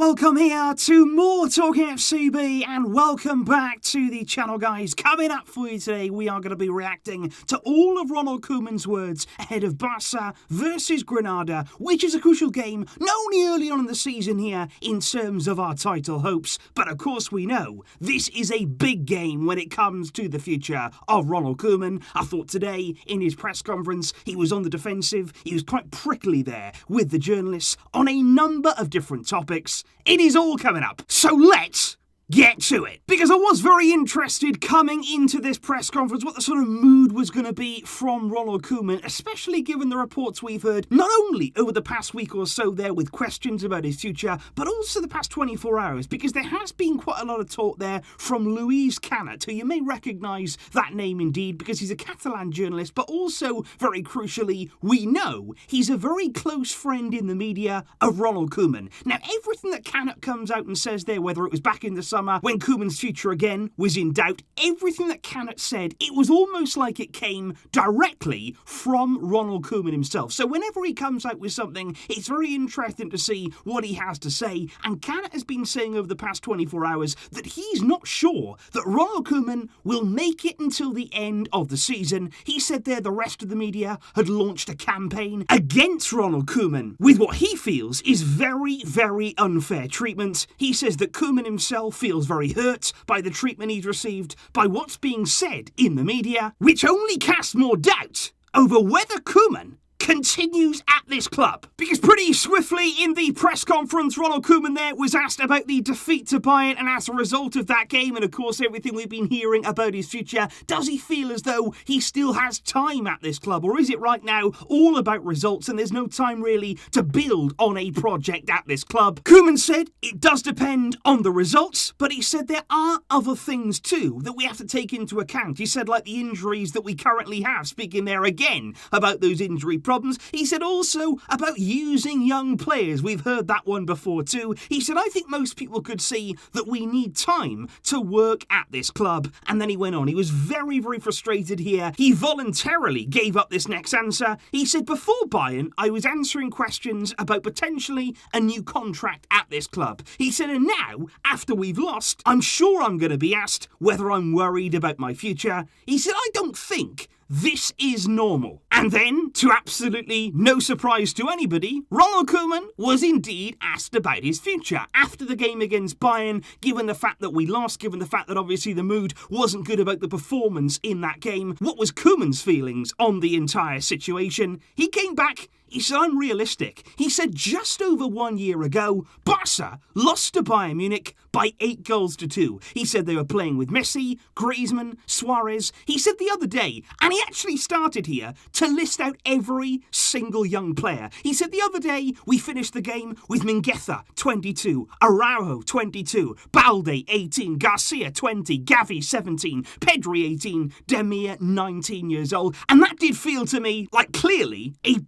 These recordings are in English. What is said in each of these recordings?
welcome here to more TALKFCB and welcome back to the channel, guys. Coming up for you today, we are going to be reacting to all of Ronald Koeman's words ahead of Barça versus Granada, which is a crucial game, not only early on in the season here in terms of our title hopes, but of course we know this is a big game when it comes to the future of Ronald Koeman. I thought today in his press conference, he was on the defensive, he was quite prickly there with the journalists on a number of different topics. It is all coming up, so let's get to it. Because I was very interested coming into this press conference what the sort of mood was going to be from Ronald Koeman, especially given the reports we've heard not only over the past week or so there with questions about his future, but also the past 24 hours, because there has been quite a lot of talk there from Luis Canet, who you may recognise that name indeed, because he's a Catalan journalist, but also, very crucially, we know he's a very close friend in the media of Ronald Koeman. Now, everything that Canet comes out and says there, whether it was back in the summer when Koeman's future again was in doubt, everything that Canet said, it was almost like it came directly from Ronald Koeman himself. So whenever he comes out with something, it's very interesting to see what he has to say. And Canet has been saying over the past 24 hours that he's not sure that Ronald Koeman will make it until the end of the season. He said there the rest of the media had launched a campaign against Ronald Koeman with what he feels is very, very unfair treatment. He says that Koeman himself feels very hurt by the treatment he's received, by what's being said in the media, which only casts more doubt over whether Koeman continues at this club. Because pretty swiftly in the press conference, Ronald Koeman there was asked about the defeat to Bayern, and as a result of that game, and of course everything we've been hearing about his future, does he feel as though he still has time at this club, or is it right now all about results and there's no time really to build on a project at this club? Koeman said it does depend on the results, but he said there are other things too that we have to take into account. He said like the injuries that we currently have, speaking there again about those injury problems. He said also about using young players. We've heard that one before too. He said, I think most people could see that we need time to work at this club. And then he went on. He was very, very frustrated here. He voluntarily gave up this next answer. He said, before Bayern, I was answering questions about potentially a new contract at this club. He said, and now, after we've lost, I'm sure I'm going to be asked whether I'm worried about my future. He said, I don't think this is normal. And then, to absolutely no surprise to anybody, Ronald Koeman was indeed asked about his future after the game against Bayern, given the fact that we lost, given the fact that obviously the mood wasn't good about the performance in that game. What was Koeman's feelings on the entire situation? He came back. He said, I'm realistic. He said just over 1 year ago, Barça lost to Bayern Munich by 8-2. He said they were playing with Messi, Griezmann, Suarez. He said the other day, and he actually started here to list out every single young player. He said the other day, we finished the game with Mingueza, 22, Araujo, 22, Balde, 18, Garcia, 20, Gavi, 17, Pedri, 18, Demir, 19 years old. And that did feel to me like clearly a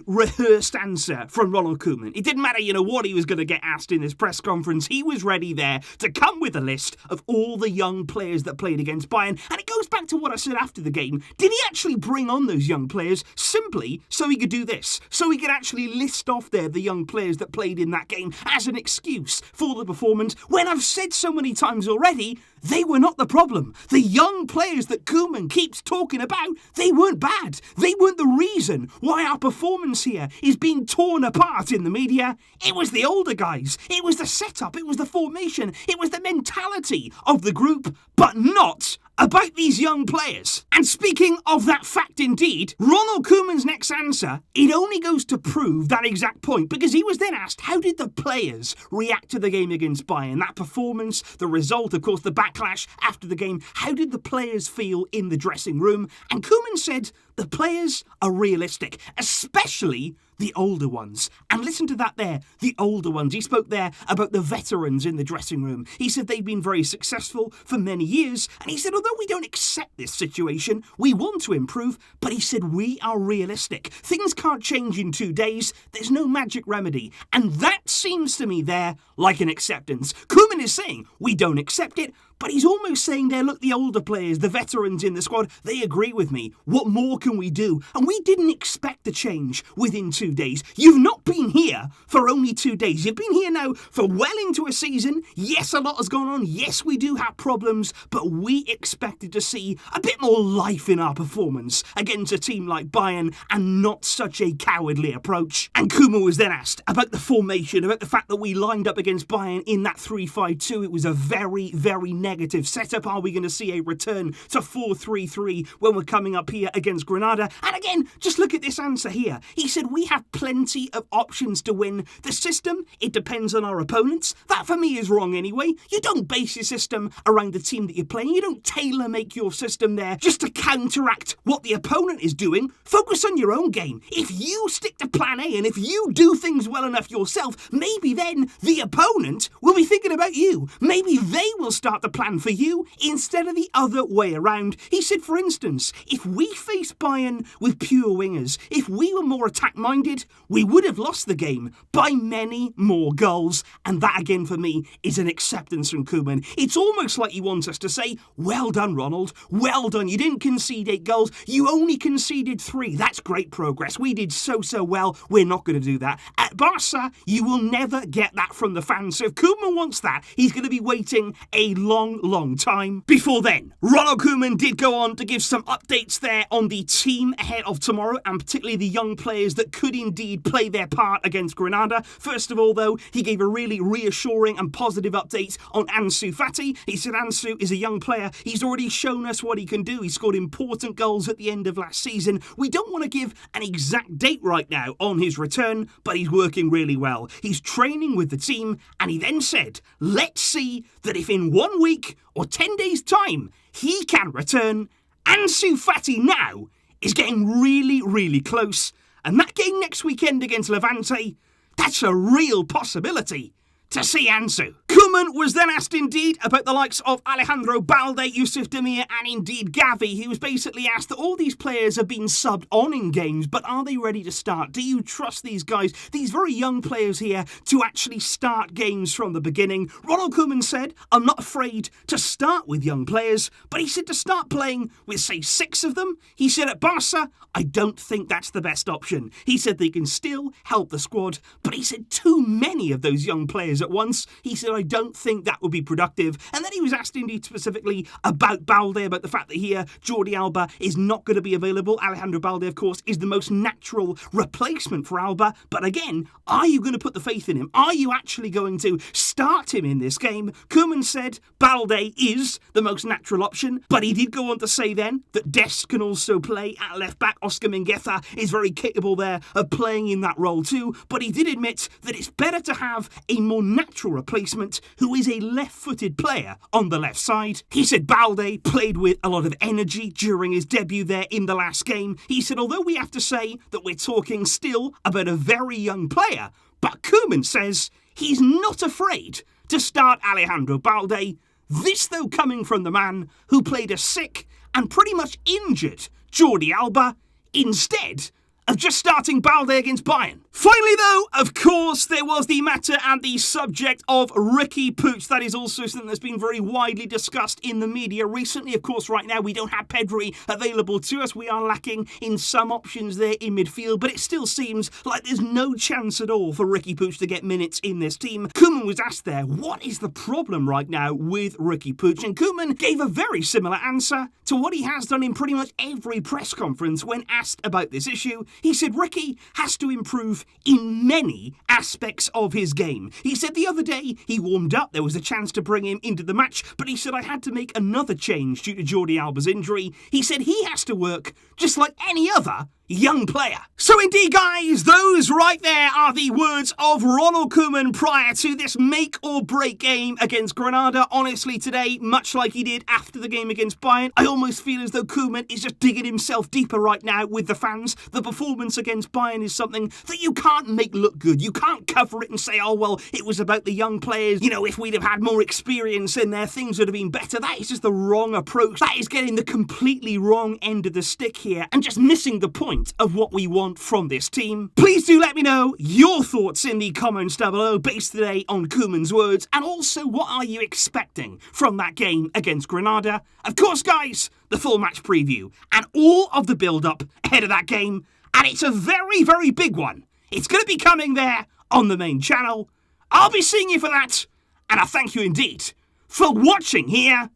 rehearsed answer from Ronald Koeman. It didn't matter, what he was going to get asked in this press conference. He was ready there to come with a list of all the young players that played against Bayern. And it goes back to what I said after the game. Did he actually bring on those young players simply so he could do this? So he could actually list off there the young players that played in that game as an excuse for the performance, when I've said so many times already, they were not the problem. The young players that Koeman keeps talking about, they weren't bad. They weren't the reason why our performance here is being torn apart in the media. It was the older guys. It was the setup. It was the formation. It was the mentality of the group, but not about these young players. And speaking of that fact indeed, Ronald Koeman's next answer, it only goes to prove that exact point, because he was then asked, how did the players react to the game against Bayern? That performance, the result, of course, the backlash after the game. How did the players feel in the dressing room? And Koeman said, the players are realistic, especially the older ones. And listen to that there, the older ones. He spoke there about the veterans in the dressing room. He said they've been very successful for many years. And he said, although we don't accept this situation, we want to improve, but he said, we are realistic. Things can't change in 2 days. There's no magic remedy. And that seems to me there like an acceptance. Koeman is saying, we don't accept it, But he's almost saying there, look, the older players, the veterans in the squad, they agree with me. What more can we do? And we didn't expect a change within 2 days. You've not been here for only 2 days. You've been here now for well into a season. Yes, a lot has gone on. Yes, we do have problems, but we expected to see a bit more life in our performance against a team like Bayern and not such a cowardly approach. And Koeman was then asked about the formation, about the fact that we lined up against Bayern in that 3-5-2. It was a very, very negative setup. Are we going to see a return to 4-3-3 when we're coming up here against Granada? And again, just look at this answer here. He said, we have plenty of options to win. The system, it depends on our opponents. That for me is wrong anyway. You don't base your system around the team that you're playing. You don't tailor-make your system there just to counteract what the opponent is doing. Focus on your own game. If you stick to plan A and if you do things well enough yourself, maybe then the opponent will be thinking about you. Maybe they will start to plan for you instead of the other way around. He said, for instance, if we faced Bayern with pure wingers, if we were more attack-minded, we would have lost the game by many more goals. And that, again, for me, is an acceptance from Koeman. It's almost like he wants us to say, well done, Ronald. Well done. You didn't concede 8 goals. You only conceded 3. That's great progress. We did so well. We're not going to do that. At Barça, you will never get that from the fans. So if Koeman wants that, he's going to be waiting a long time. Before then, Ronald Koeman did go on to give some updates there on the team ahead of tomorrow, and particularly the young players that could indeed play their part against Granada. First of all, though, he gave a really reassuring and positive update on Ansu Fati. He said Ansu is a young player. He's already shown us what he can do. He scored important goals at the end of last season. We don't want to give an exact date right now on his return, but he's working really well. He's training with the team, and he then said, let's see that if in 1 week or 10 days' time he can return. Ansu Fati now is getting really close, and that game next weekend against Levante, that's a real possibility to see Ansu. Koeman was then asked indeed about the likes of Alejandro Balde, Yusuf Demir and indeed Gavi. He was basically asked that all these players have been subbed on in games, but are they ready to start? Do you trust these guys, these very young players here, to actually start games from the beginning? Ronald Koeman said, I'm not afraid to start with young players, but he said to start playing with, say, 6 of them. He said at Barça, I don't think that's the best option. He said they can still help the squad, but he said too many of those young players at once. He said, I don't think that would be productive. And then he was asked indeed specifically about Balde, about the fact that here Jordi Alba is not going to be available. Alejandro Balde, of course, is the most natural replacement for Alba. But again, are you going to put the faith in him? Are you actually going to start him in this game? Koeman said Balde is the most natural option, but he did go on to say then that Dest can also play at left back. Oscar Mingueza is very capable there of playing in that role too, but he did admit that it's better to have a more natural replacement who is a left-footed player on the left side. He said Balde played with a lot of energy during his debut there in the last game. He said, although we have to say that we're talking still about a very young player, but Koeman says he's not afraid to start Alejandro Balde. This, though, coming from the man who played a sick and pretty much injured Jordi Alba instead of just starting Balde against Bayern. Finally, though, of course, there was the matter and the subject of Riqui Puig. That is also something that's been very widely discussed in the media recently. Of course, right now, we don't have Pedri available to us. We are lacking in some options there in midfield, but it still seems like there's no chance at all for Riqui Puig to get minutes in this team. Koeman was asked there, what is the problem right now with Riqui Puig? And Koeman gave a very similar answer to what he has done in pretty much every press conference when asked about this issue. He said Riqui has to improve in many aspects of his game. He said the other day he warmed up, there was a chance to bring him into the match, but he said I had to make another change due to Jordi Alba's injury. He said he has to work just like any other young player. So indeed, guys, those right there are the words of Ronald Koeman prior to this make or break game against Granada. Honestly, today, much like he did after the game against Bayern, I almost feel as though Koeman is just digging himself deeper right now with the fans. The performance against Bayern is something that you can't make look good. You can't cover it and say, oh, well, it was about the young players. You know, if we'd have had more experience in there, things would have been better. That is just the wrong approach. That is getting the completely wrong end of the stick here and just missing the point point of what we want from this team. Please do let me know your thoughts in the comments down below, based today on Koeman's words, and also what are you expecting from that game against Granada. Of course, guys, the full match preview and all of the build-up ahead of that game, and it's a very, very big one. It's going to be coming there on the main channel. I'll be seeing you for that, and I thank you indeed for watching here.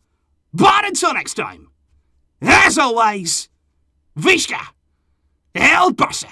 But until next time, as always, Visca El Barça.